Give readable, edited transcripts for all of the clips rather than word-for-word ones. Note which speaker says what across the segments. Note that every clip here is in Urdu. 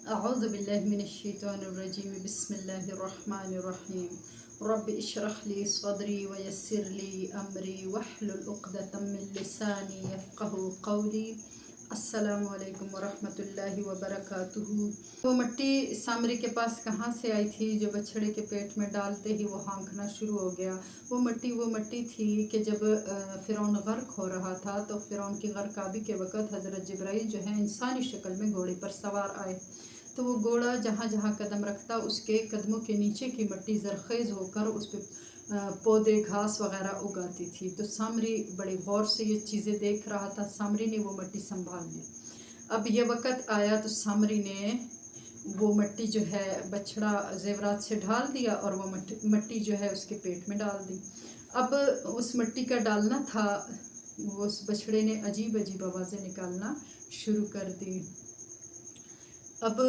Speaker 1: أعوذ بالله من الشيطان الرجيم بسم الله الرحمن الرحيم رب اشرح لي صدري ويسر لي أمري واحلل عقدة من لساني يفقهوا قولي السلام علیکم ورحمۃ اللہ وبرکاتہ۔ وہ مٹی سامری کے پاس کہاں سے آئی تھی جو بچھڑے کے پیٹ میں ڈالتے ہی وہ ہانکنا شروع ہو گیا؟ وہ مٹی تھی کہ جب فرعون غرق ہو رہا تھا تو فرعون کی غرقابی کے وقت حضرت جبرائیل جو ہے انسانی شکل میں گھوڑے پر سوار آئے، تو وہ گھوڑا جہاں جہاں قدم رکھتا اس کے قدموں کے نیچے کی مٹی زرخیز ہو کر اس پہ پودے گھاس وغیرہ اگاتی تھی۔ تو سامری بڑے غور سے یہ چیزیں دیکھ رہا تھا۔ سامری نے وہ مٹی سنبھال لی۔ اب یہ وقت آیا تو سامری نے وہ مٹی جو ہے بچھڑا زیورات سے ڈھال دیا اور وہ مٹی جو ہے اس کے پیٹ میں ڈال دی۔ اب اس مٹی کا ڈالنا تھا، وہ اس بچھڑے نے عجیب عجیب آوازیں نکالنا شروع کر دی۔ اب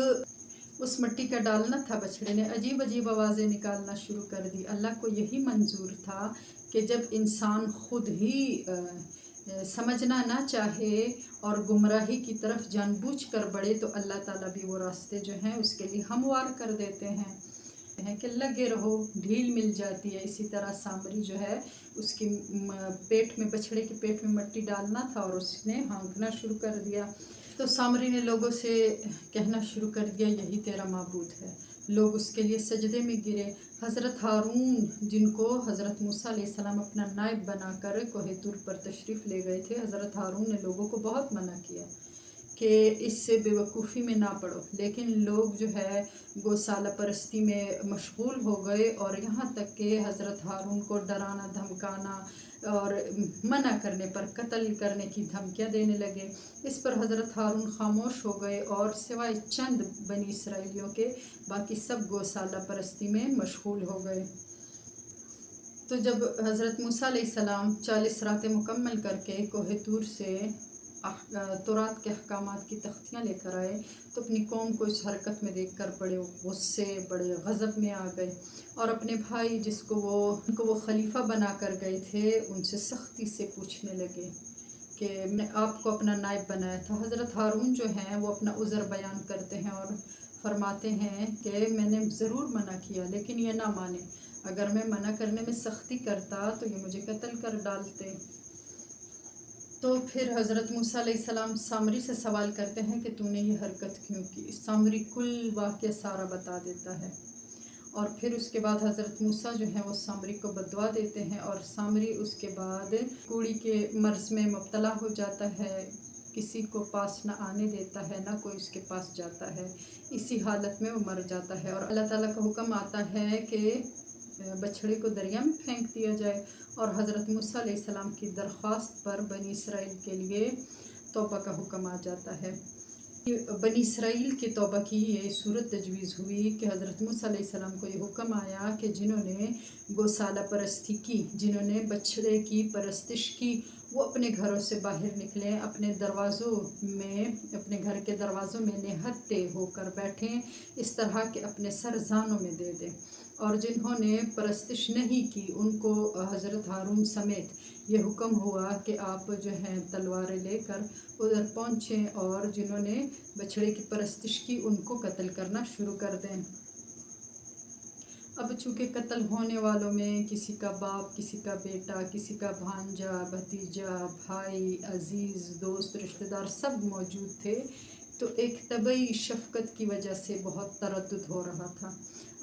Speaker 1: اس مٹی کا ڈالنا تھا، بچھڑے نے عجیب عجیب آوازیں نکالنا شروع کر دی۔ اللہ کو یہی منظور تھا کہ جب انسان خود ہی سمجھنا نہ چاہے اور گمراہی کی طرف جان بوجھ کر بڑھے تو اللہ تعالیٰ بھی وہ راستے جو ہیں اس کے لیے ہموار کر دیتے ہیں کہ لگے رہو، ڈھیل مل جاتی ہے۔ اسی طرح سامری جو ہے اس کی پیٹ میں، بچھڑے کے پیٹ میں مٹی ڈالنا تھا اور اس نے ہانکنا شروع کر دیا۔ تو سامری نے لوگوں سے کہنا شروع کر دیا یہی تیرا معبود ہے۔ لوگ اس کے لیے سجدے میں گرے۔ حضرت ہارون جن کو حضرت موسیٰ علیہ السلام اپنا نائب بنا کر کوہ طور پر تشریف لے گئے تھے، حضرت ہارون نے لوگوں کو بہت منع کیا کہ اس سے بے وقوفی میں نہ پڑو، لیکن لوگ جو ہے گوسالہ پرستی میں مشغول ہو گئے اور یہاں تک کہ حضرت ہارون کو ڈرانا دھمکانا اور منع کرنے پر قتل کرنے کی دھمکیاں دینے لگے۔ اس پر حضرت ہارون خاموش ہو گئے اور سوائے چند بنی اسرائیلیوں کے باقی سب گوسالہ پرستی میں مشغول ہو گئے۔ تو جب حضرت موسیٰ علیہ السلام 40 راتیں مکمل کر کے کوہ طور سے تورات کے احکامات کی تختیاں لے کر آئے تو اپنی قوم کو اس حرکت میں دیکھ کر بڑے غصے، بڑے غضب میں آ گئے اور اپنے بھائی جن کو وہ خلیفہ بنا کر گئے تھے ان سے سختی سے پوچھنے لگے کہ میں نے آپ کو اپنا نائب بنایا تھا۔ حضرت ہارون جو ہیں وہ اپنا عذر بیان کرتے ہیں اور فرماتے ہیں کہ میں نے ضرور منع کیا لیکن یہ نہ مانے، اگر میں منع کرنے میں سختی کرتا تو یہ مجھے قتل کر ڈالتے۔ تو پھر حضرت موسیٰ علیہ السلام سامری سے سوال کرتے ہیں کہ تو نے یہ حرکت کیوں کی؟ سامری کل واقعہ سارا بتا دیتا ہے اور پھر اس کے بعد حضرت موسیٰ جو ہیں وہ سامری کو بددعا دیتے ہیں اور سامری اس کے بعد کوڑی کے مرض میں مبتلا ہو جاتا ہے، کسی کو پاس نہ آنے دیتا ہے، نہ کوئی اس کے پاس جاتا ہے، اسی حالت میں وہ مر جاتا ہے اور اللہ تعالیٰ کا حکم آتا ہے کہ بچھڑے کو دریا میں پھینک دیا جائے اور حضرت موسیٰ علیہ السلام کی درخواست پر بنی اسرائیل کے لیے توبہ کا حکم آ جاتا ہے۔ بنی اسرائیل کی توبہ کی یہ صورت تجویز ہوئی کہ حضرت موسیٰ علیہ السلام کو یہ حکم آیا کہ جنہوں نے گوسالہ پرستی کی، جنہوں نے بچھڑے کی پرستش کی، وہ اپنے گھروں سے باہر نکلیں، اپنے گھر کے دروازوں میں نہتے ہو کر بیٹھیں، اس طرح کہ اپنے سر زانوں میں دے دیں، اور جنہوں نے پرستش نہیں کی ان کو حضرت ہارون سمیت یہ حکم ہوا کہ آپ جو ہیں تلواریں لے کر ادھر پہنچیں اور جنہوں نے بچھڑے کی پرستش کی ان کو قتل کرنا شروع کر دیں۔ اب چونکہ قتل ہونے والوں میں کسی کا باپ، کسی کا بیٹا، کسی کا بھانجا، بھتیجا، بھائی، عزیز، دوست، رشتہ دار سب موجود تھے، تو ایک طبعی شفقت کی وجہ سے بہت تردد ہو رہا تھا۔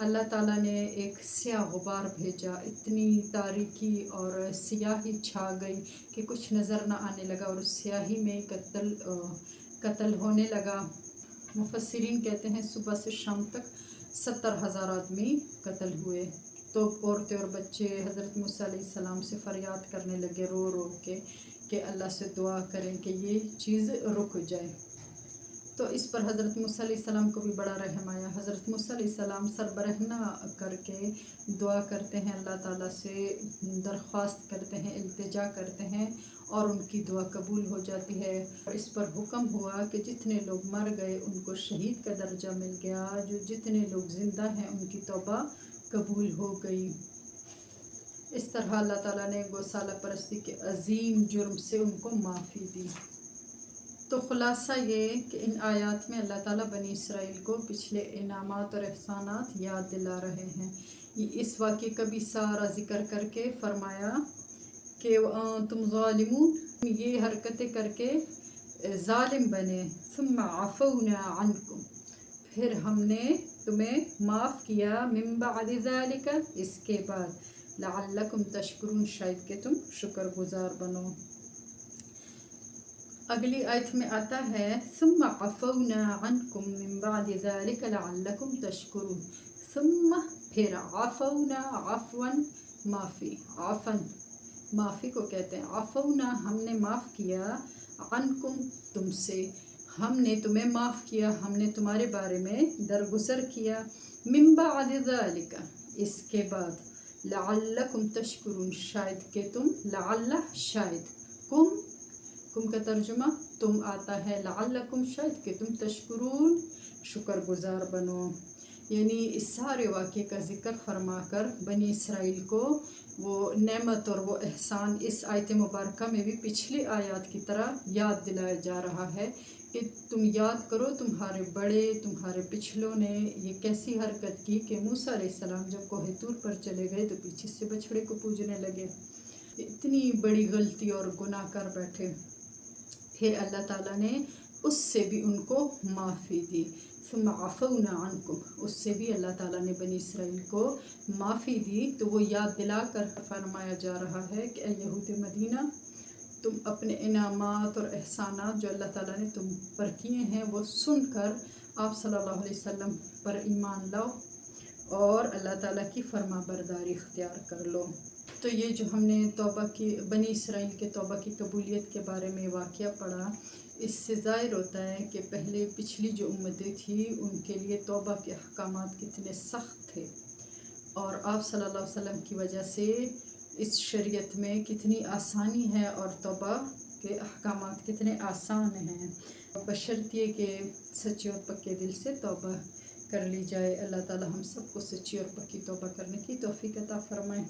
Speaker 1: اللہ تعالیٰ نے ایک سیاہ غبار بھیجا، اتنی تاریکی اور سیاہی چھا گئی کہ کچھ نظر نہ آنے لگا اور اس سیاہی میں قتل ہونے لگا۔ مفسرین کہتے ہیں صبح سے شام تک 70,000 آدمی قتل ہوئے۔ تو عورتیں اور بچے حضرت موسیٰ علیہ السلام سے فریاد کرنے لگے رو رو کے کہ اللہ سے دعا کریں کہ یہ چیز رک جائے۔ تو اس پر حضرت موسیٰ علیہ السلام کو بھی بڑا رحم آیا۔ حضرت موسیٰ علیہ السلام سر برہنہ کر کے دعا کرتے ہیں، اللہ تعالیٰ سے درخواست کرتے ہیں، التجا کرتے ہیں اور ان کی دعا قبول ہو جاتی ہے اور اس پر حکم ہوا کہ جتنے لوگ مر گئے ان کو شہید کا درجہ مل گیا، جتنے لوگ زندہ ہیں ان کی توبہ قبول ہو گئی۔ اس طرح اللہ تعالیٰ نے گوسالہ پرستی کے عظیم جرم سے ان کو معافی دی۔ تو خلاصہ یہ کہ ان آیات میں اللہ تعالیٰ بنی اسرائیل کو پچھلے انعامات اور احسانات یاد دلا رہے ہیں۔ اس واقعے کا بھی سارا ذکر کر کے فرمایا کہ تم ظالمون، یہ حرکتیں کر کے ظالم بنے، ثم عفونا عنکم، پھر ہم نے تمہیں معاف کیا، من بعد ذالک، اس کے بعد، لعلکم تشکرون، شاید کہ تم شکر گزار بنو۔ اگلی آیت میں آتا ہے ثم عفونا عنکم من بعد ذالک لعلکم تشکرون، ثم پھر، عفونا، عفوا معافی، عفن معافی کو کہتے ہیں، عفونا ہم نے معاف کیا، عنکم تم سے، ہم نے تمہیں معاف کیا، ہم نے تمہارے بارے میں درگزر کیا، من بعد ذالک، اس کے بعد، لعلکم تشکرون، شاید کہ تم، لعل شاید، کم کا ترجمہ تم آتا ہے، لعلکم شاید کہ تم تشکرون شکر گزار بنو۔ یعنی اس سارے واقعے کا ذکر فرما کر بنی اسرائیل کو وہ نعمت اور وہ احسان اس آیت مبارکہ میں بھی پچھلی آیات کی طرح یاد دلایا جا رہا ہے کہ تم یاد کرو تمہارے بڑے، تمہارے پچھلوں نے یہ کیسی حرکت کی کہ موسیٰ علیہ السلام جب کوہ طور پر چلے گئے تو پیچھے سے بچھڑے کو پوجنے لگے، اتنی بڑی غلطی اور گناہ کر بیٹھے۔ پھر اللہ تعالیٰ نے اس سے بھی ان کو معافی دی، ثم عفونا عنکم، اس سے بھی اللہ تعالیٰ نے بنی اسرائیل کو معافی دی۔ تو وہ یاد دلا کر فرمایا جا رہا ہے کہ اے یہود مدینہ، تم اپنے انعامات اور احسانات جو اللہ تعالیٰ نے تم پر کیے ہیں وہ سن کر آپ صلی اللہ علیہ وسلم پر ایمان لاؤ اور اللہ تعالیٰ کی فرما برداری اختیار کر لو۔ تو یہ جو ہم نے توبہ کی، بنی اسرائیل کے توبہ کی قبولیت کے بارے میں واقعہ پڑھا، اس سے ظاہر ہوتا ہے کہ پہلے پچھلی جو امتیں تھیں ان کے لیے توبہ کے احکامات کتنے سخت تھے، اور آپ صلی اللہ علیہ وسلم کی وجہ سے اس شریعت میں کتنی آسانی ہے اور توبہ کے احکامات کتنے آسان ہیں، بشرطیے کہ سچے اور پکے دل سے توبہ کر لی جائے۔ اللہ تعالی ہم سب کو سچی اور پکی توبہ کرنے کی توفیق عطا فرمائے۔